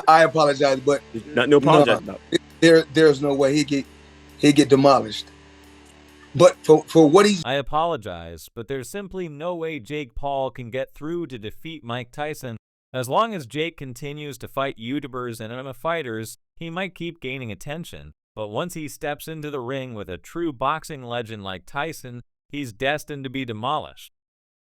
I apologize, but No no, apologize about. there's no way he get demolished. But for what he's I apologize, but there's simply no way Jake Paul can get through to defeat Mike Tyson. As long as Jake continues to fight YouTubers and MMA fighters, he might keep gaining attention. But once he steps into the ring with a true boxing legend like Tyson, he's destined to be demolished.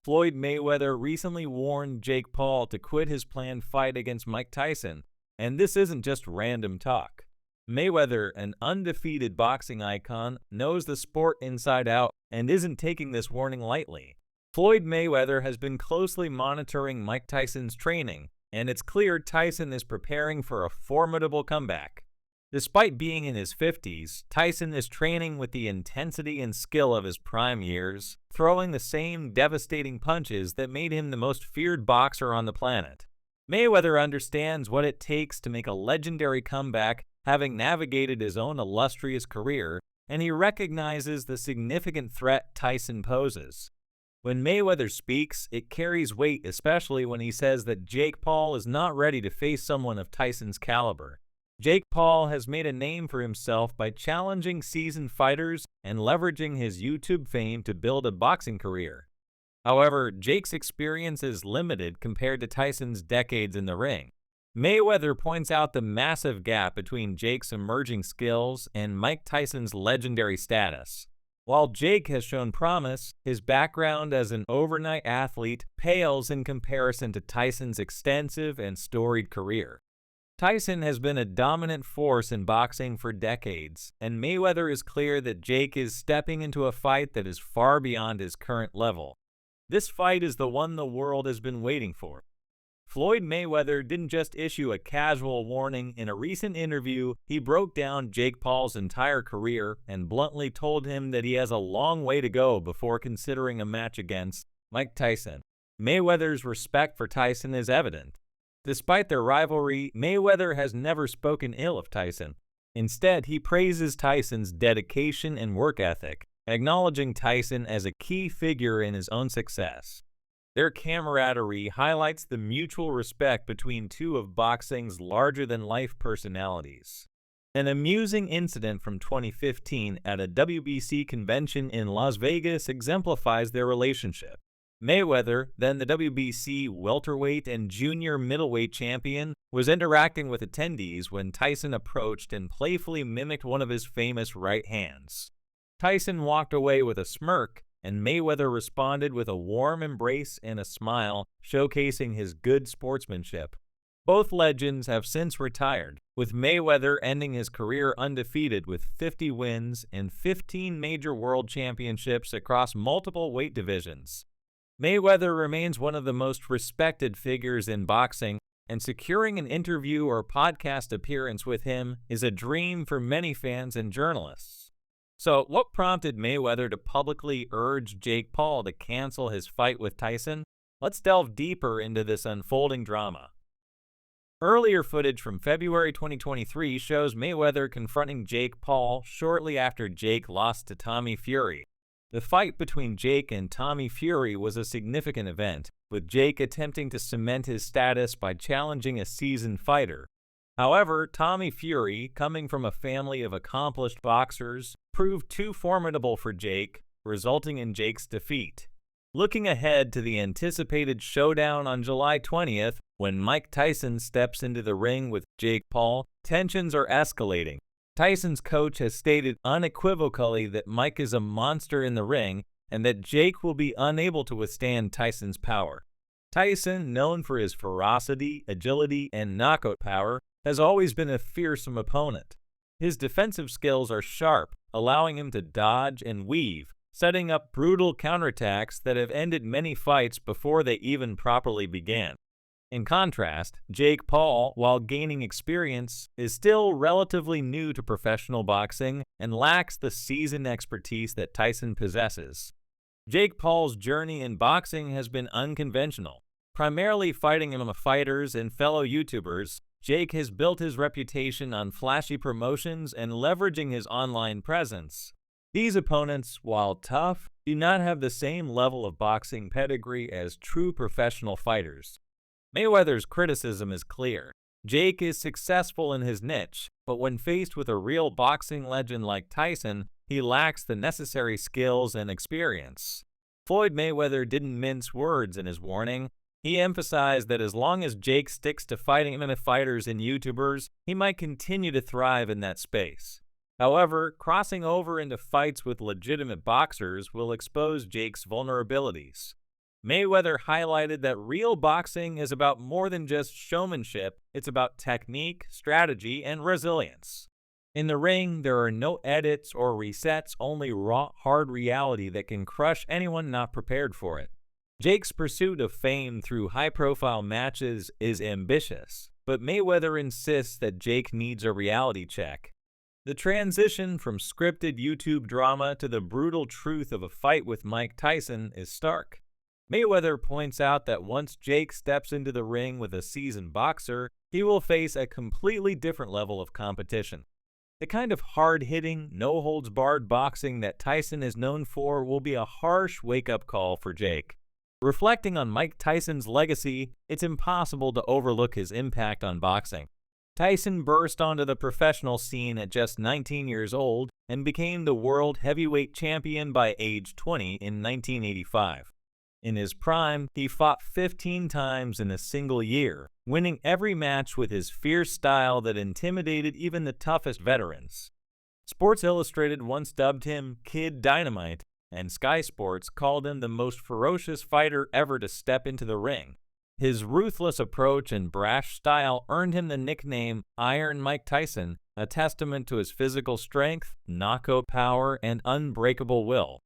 Floyd Mayweather recently warned Jake Paul to quit his planned fight against Mike Tyson, and this isn't just random talk. Mayweather, an undefeated boxing icon, knows the sport inside out and isn't taking this warning lightly. Floyd Mayweather has been closely monitoring Mike Tyson's training, and it's clear Tyson is preparing for a formidable comeback. Despite being in his 50s, Tyson is training with the intensity and skill of his prime years, throwing the same devastating punches that made him the most feared boxer on the planet. Mayweather understands what it takes to make a legendary comeback, having navigated his own illustrious career, and he recognizes the significant threat Tyson poses. When Mayweather speaks, it carries weight, especially when he says that Jake Paul is not ready to face someone of Tyson's caliber. Jake Paul has made a name for himself by challenging seasoned fighters and leveraging his YouTube fame to build a boxing career. However, Jake's experience is limited compared to Tyson's decades in the ring. Mayweather points out the massive gap between Jake's emerging skills and Mike Tyson's legendary status. While Jake has shown promise, his background as an overnight athlete pales in comparison to Tyson's extensive and storied career. Tyson has been a dominant force in boxing for decades, and Mayweather is clear that Jake is stepping into a fight that is far beyond his current level. This fight is the one the world has been waiting for. Floyd Mayweather didn't just issue a casual warning. In a recent interview, he broke down Jake Paul's entire career and bluntly told him that he has a long way to go before considering a match against Mike Tyson. Mayweather's respect for Tyson is evident. Despite their rivalry, Mayweather has never spoken ill of Tyson. Instead, he praises Tyson's dedication and work ethic, acknowledging Tyson as a key figure in his own success. Their camaraderie highlights the mutual respect between two of boxing's larger-than-life personalities. An amusing incident from 2015 at a WBC convention in Las Vegas exemplifies their relationship. Mayweather, then the WBC welterweight and junior middleweight champion, was interacting with attendees when Tyson approached and playfully mimicked one of his famous right hands. Tyson walked away with a smirk, and Mayweather responded with a warm embrace and a smile, showcasing his good sportsmanship. Both legends have since retired, with Mayweather ending his career undefeated with 50 wins and 15 major world championships across multiple weight divisions. Mayweather remains one of the most respected figures in boxing, and securing an interview or podcast appearance with him is a dream for many fans and journalists. So, what prompted Mayweather to publicly urge Jake Paul to cancel his fight with Tyson? Let's delve deeper into this unfolding drama. Earlier footage from February 2023 shows Mayweather confronting Jake Paul shortly after Jake lost to Tommy Fury. The fight between Jake and Tommy Fury was a significant event, with Jake attempting to cement his status by challenging a seasoned fighter. However, Tommy Fury, coming from a family of accomplished boxers, proved too formidable for Jake, resulting in Jake's defeat. Looking ahead to the anticipated showdown on July 20th, when Mike Tyson steps into the ring with Jake Paul, tensions are escalating. Tyson's coach has stated unequivocally that Mike is a monster in the ring and that Jake will be unable to withstand Tyson's power. Tyson, known for his ferocity, agility, and knockout power, has always been a fearsome opponent. His defensive skills are sharp, allowing him to dodge and weave, setting up brutal counterattacks that have ended many fights before they even properly began. In contrast, Jake Paul, while gaining experience, is still relatively new to professional boxing and lacks the seasoned expertise that Tyson possesses. Jake Paul's journey in boxing has been unconventional. Primarily fighting MMA fighters and fellow YouTubers, Jake has built his reputation on flashy promotions and leveraging his online presence. These opponents, while tough, do not have the same level of boxing pedigree as true professional fighters. Mayweather's criticism is clear. Jake is successful in his niche, but when faced with a real boxing legend like Tyson, he lacks the necessary skills and experience. Floyd Mayweather didn't mince words in his warning. He emphasized that as long as Jake sticks to fighting MMA fighters and YouTubers, he might continue to thrive in that space. However, crossing over into fights with legitimate boxers will expose Jake's vulnerabilities. Mayweather highlighted that real boxing is about more than just showmanship, it's about technique, strategy, and resilience. In the ring, there are no edits or resets, only raw, hard reality that can crush anyone not prepared for it. Jake's pursuit of fame through high-profile matches is ambitious, but Mayweather insists that Jake needs a reality check. The transition from scripted YouTube drama to the brutal truth of a fight with Mike Tyson is stark. Mayweather points out that once Jake steps into the ring with a seasoned boxer, he will face a completely different level of competition. The kind of hard-hitting, no-holds-barred boxing that Tyson is known for will be a harsh wake-up call for Jake. Reflecting on Mike Tyson's legacy, it's impossible to overlook his impact on boxing. Tyson burst onto the professional scene at just 19 years old and became the world heavyweight champion by age 20 in 1985. In his prime, he fought 15 times in a single year, winning every match with his fierce style that intimidated even the toughest veterans. Sports Illustrated once dubbed him Kid Dynamite, and Sky Sports called him the most ferocious fighter ever to step into the ring. His ruthless approach and brash style earned him the nickname Iron Mike Tyson, a testament to his physical strength, knockout power, and unbreakable will.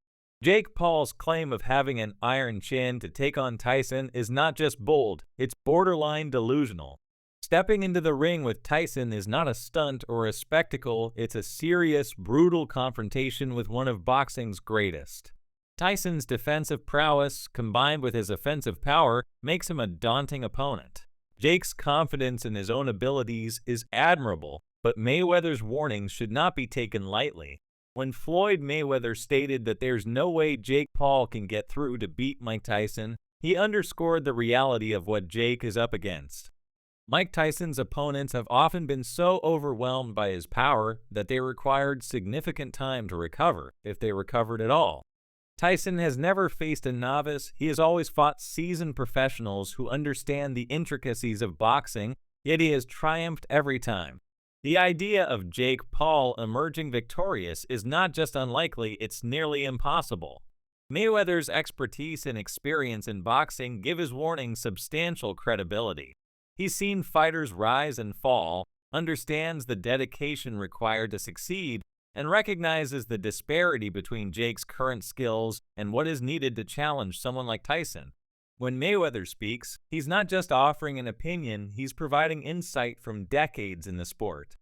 Jake Paul's claim of having an iron chin to take on Tyson is not just bold, it's borderline delusional. Stepping into the ring with Tyson is not a stunt or a spectacle, it's a serious, brutal confrontation with one of boxing's greatest. Tyson's defensive prowess, combined with his offensive power, makes him a daunting opponent. Jake's confidence in his own abilities is admirable, but Mayweather's warnings should not be taken lightly. When Floyd Mayweather stated that there's no way Jake Paul can get through to beat Mike Tyson, he underscored the reality of what Jake is up against. Mike Tyson's opponents have often been so overwhelmed by his power that they required significant time to recover, if they recovered at all. Tyson has never faced a novice, he has always fought seasoned professionals who understand the intricacies of boxing, yet he has triumphed every time. The idea of Jake Paul emerging victorious is not just unlikely, it's nearly impossible. Mayweather's expertise and experience in boxing give his warning substantial credibility. He's seen fighters rise and fall, understands the dedication required to succeed, and recognizes the disparity between Jake's current skills and what is needed to challenge someone like Tyson. When Mayweather speaks, he's not just offering an opinion, he's providing insight from decades in the sport.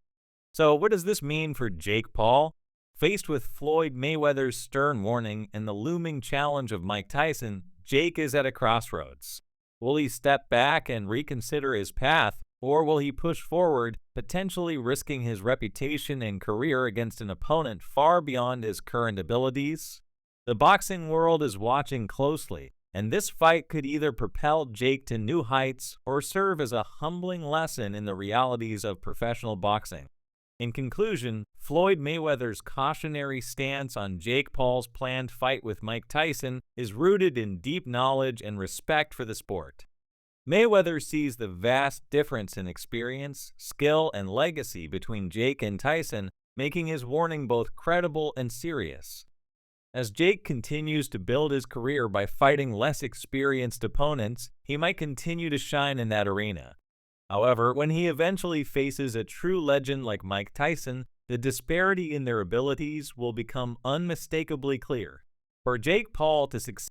So what does this mean for Jake Paul? Faced with Floyd Mayweather's stern warning and the looming challenge of Mike Tyson, Jake is at a crossroads. Will he step back and reconsider his path, or will he push forward, potentially risking his reputation and career against an opponent far beyond his current abilities? The boxing world is watching closely, and this fight could either propel Jake to new heights or serve as a humbling lesson in the realities of professional boxing. In conclusion, Floyd Mayweather's cautionary stance on Jake Paul's planned fight with Mike Tyson is rooted in deep knowledge and respect for the sport. Mayweather sees the vast difference in experience, skill, and legacy between Jake and Tyson, making his warning both credible and serious. As Jake continues to build his career by fighting less experienced opponents, he might continue to shine in that arena. However, when he eventually faces a true legend like Mike Tyson, the disparity in their abilities will become unmistakably clear. For Jake Paul to succeed